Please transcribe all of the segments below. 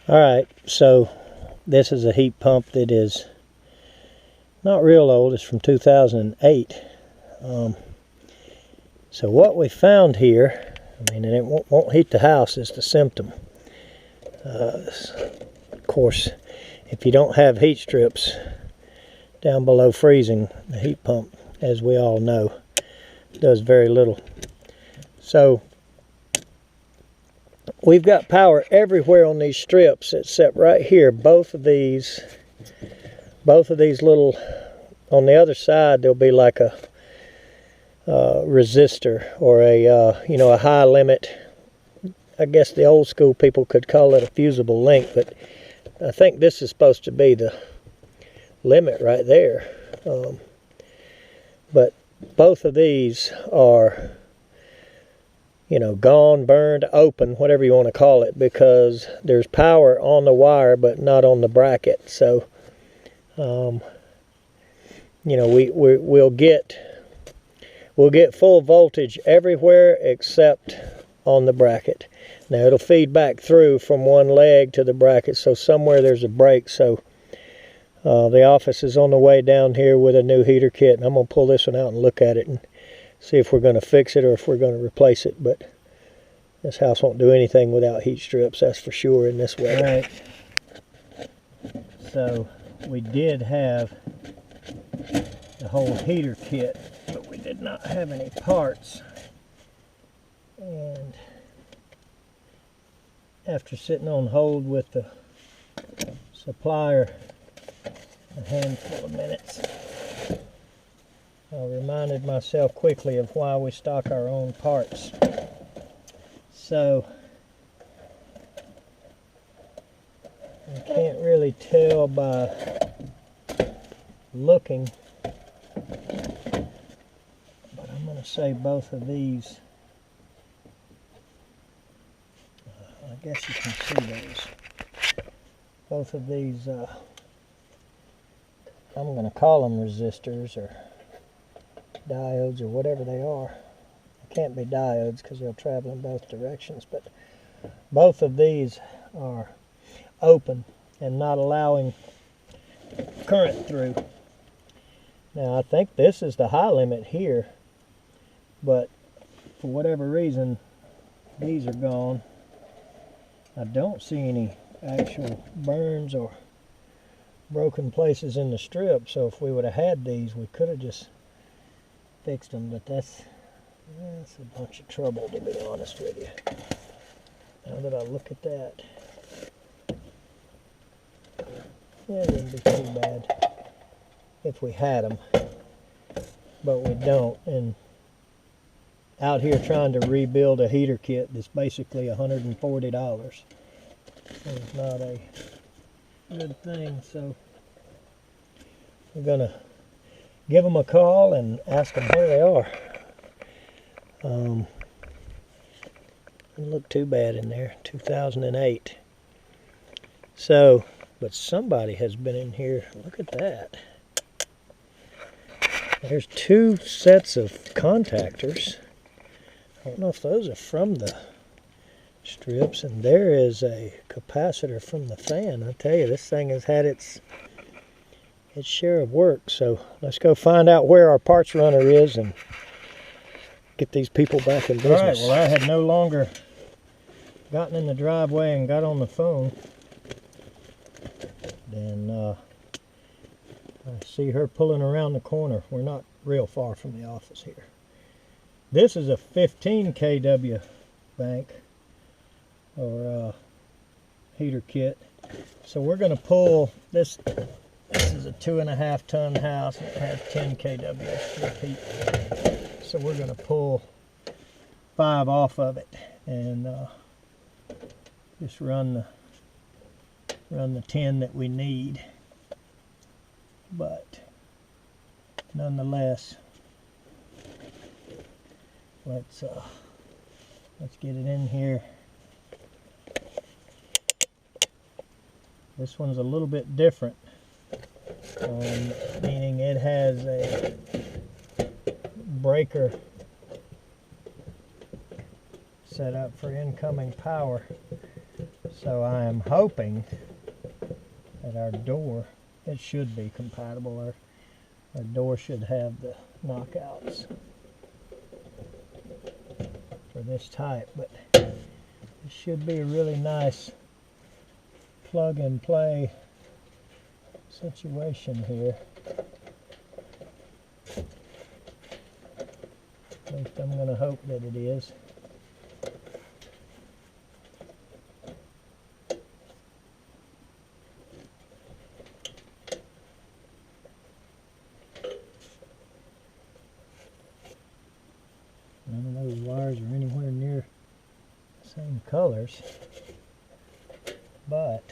Alright, so this is a heat pump that is not real old. It's from 2008. So what we found here, and it won't heat the house, is the symptom. Of course, if you don't have heat strips down below freezing, the heat pump, as we all know, does very little. So we've got power everywhere on these strips except right here. Both of these little, on the other side there'll be like a resistor or a high limit. I guess the old school people could call it a fusible link, but I think this is supposed to be the limit right there. But both of these are, gone, burned, open, whatever you want to call it, because there's power on the wire but not on the bracket. So we'll get full voltage everywhere except on the bracket. Now it'll feed back through from one leg to the bracket, so somewhere there's a break. So the office is on the way down here with a new heater kit, and I'm going to pull this one out and look at it and see if we're going to fix it or if we're going to replace it. But this house won't do anything without heat strips, that's for sure, in this weather. All right. So we did have the whole heater kit, but we did not have any parts. And after sitting on hold with the supplier a handful of minutes, I reminded myself quickly of why we stock our own parts. So you can't really tell by looking, but I'm going to say both of these, I guess you can see those. Both of these, I'm going to call them resistors or diodes or whatever they are. It can't be diodes because they'll travel in both directions, but both of these are open and not allowing current through. Now I think this is the high limit here, but for whatever reason these are gone. I don't see any actual burns or broken places in the strip, so if we would have had these we could have just fixed them, but that's a bunch of trouble, to be honest with you. Now that I look at that, it wouldn't be too bad if we had them, but we don't. And out here trying to rebuild a heater kit that's basically $140 is not a good thing. So we're gonna give them a call and ask them where they are. Doesn't look too bad in there. 2008. So, but somebody has been in here. Look at that. There's two sets of contactors. I don't know if those are from the strips, and there is a capacitor from the fan. I tell you, this thing has had its share of work. So let's go find out where our parts runner is and get these people back in business. All right, well, I had no longer gotten in the driveway and got on the phone. Then I see her pulling around the corner. We're not real far from the office here. This is a 15 kW bank or heater kit. So we're going to pull this. This is a 2.5 ton house. It has 10 kW strip heat. So we're going to pull 5 off of it and just run the 10 that we need. But nonetheless, let's get it in here. This one's a little bit different, meaning it has a breaker set up for incoming power. So I am hoping that our door, it should be compatible. Our door should have the knockouts for this type, but it should be a really nice plug and play situation here. At least I'm going to hope that it is. None of those wires are anywhere near the same colors, but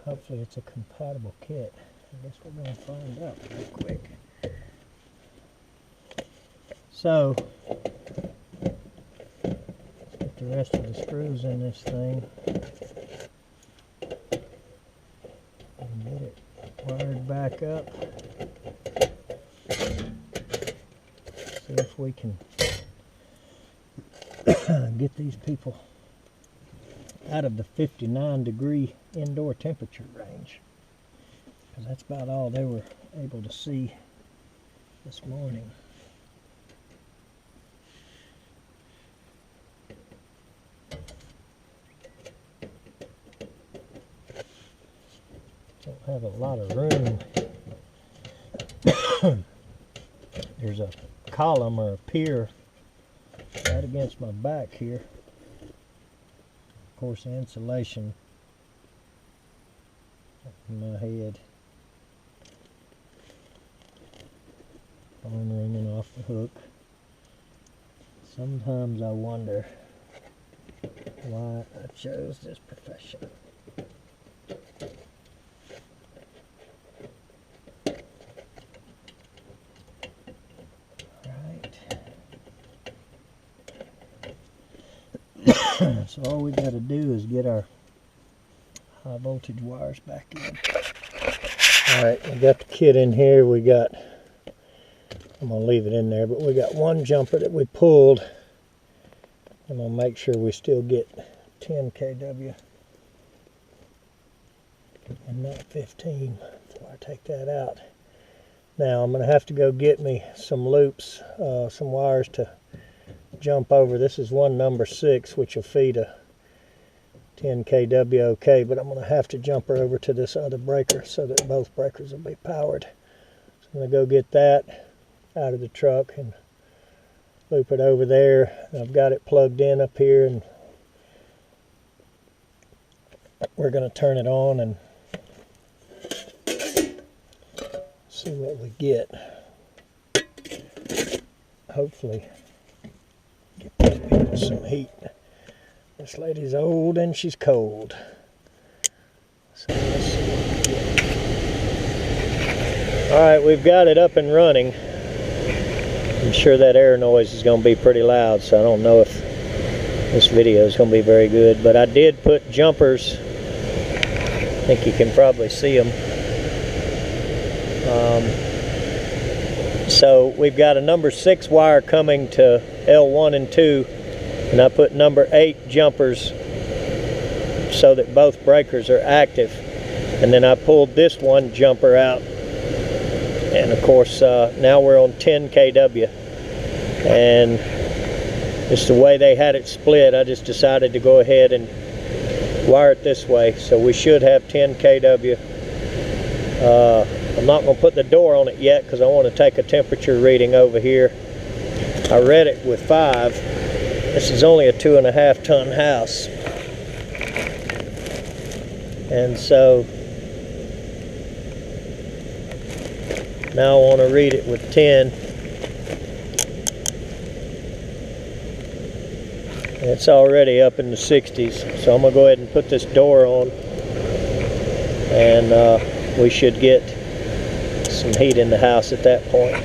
hopefully it's a compatible kit. I guess we're going to find out real quick. So, let's get the rest of the screws in this thing and get it wired back up. See if we can get these people out of the 59-degree indoor temperature range, because that's about all they were able to see this morning. Don't have a lot of room. There's a column or a pier right against my back here. Of course, the insulation in my head. Phone ringing off the hook. Sometimes I wonder why I chose this profession. So all we got to do is get our high voltage wires back in. Alright, we got the kit in here. I'm going to leave it in there, but we got one jumper that we pulled. I'm going to make sure we still get 10 kW and not 15 before I take that out. Now I'm going to have to go get me some loops, some wires to jump over. This is one number 6, which will feed a 10 kW okay, but I'm going to have to jump her over to this other breaker so that both breakers will be powered. So I'm going to go get that out of the truck and loop it over there. I've got it plugged in up here, and we're going to turn it on and see what we get. Hopefully get these people some heat. This lady's old and she's cold. So let's see what we get. Alright, we've got it up and running. I'm sure that air noise is going to be pretty loud, so I don't know if this video is going to be very good. But I did put jumpers. I think you can probably see them. So we've got a number 6 wire coming to L1 and 2, and I put number 8 jumpers so that both breakers are active. And then I pulled this one jumper out, and of course now we're on 10 kW, and just the way they had it split, I just decided to go ahead and wire it this way, so we should have 10 kW. I'm not going to put the door on it yet because I want to take a temperature reading over here. I read it with 5. This is only a 2.5 ton house, and so now I want to read it with 10. And it's already up in the 60s, so I'm going to go ahead and put this door on, and we should get some heat in the house at that point.